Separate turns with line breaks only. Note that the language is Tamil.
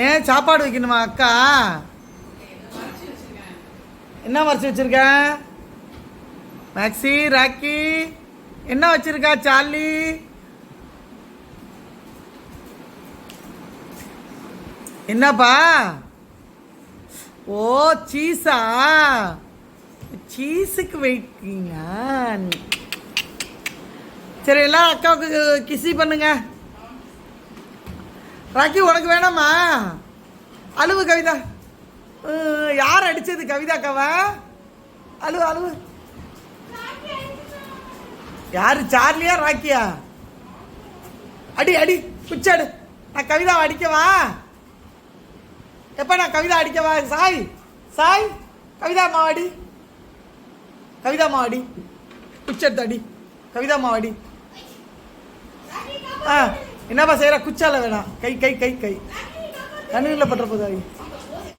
ஏன் சாப்பாடு வைக்கணுமா அக்கா? என்ன மறைச்சி வச்சிருக்க? மேக்ஸி, ராக்கி என்ன வச்சிருக்கா? சார்லி என்னப்பா? ஓ சீஸா? சீஸுக்கு வைக்கீங்க. சரி எல்லாம் அக்காவுக்கு கிசி பண்ணுங்க. ராக்கி உனக்கு வேணாமா? அழுவு கவிதா. யார் அடிச்சது? கவிதாக்காவா? அழுவு அழுவு. யாரு? சார்லியா ராக்கியா? அடி அடி குச்சாடு. நான் கவிதாவை அடிக்கவா? எப்ப நான் கவிதா அடிக்கவா? சாய் சாய் கவிதா மாவாடி. கவிதா மாவாடி குச்செடுத்து அடி. கவிதா மாவாடி. என்னப்பா செய்யற? குச்சால வேணாம். கை கை கை கை கண்ணுல பற்ற போதாடி.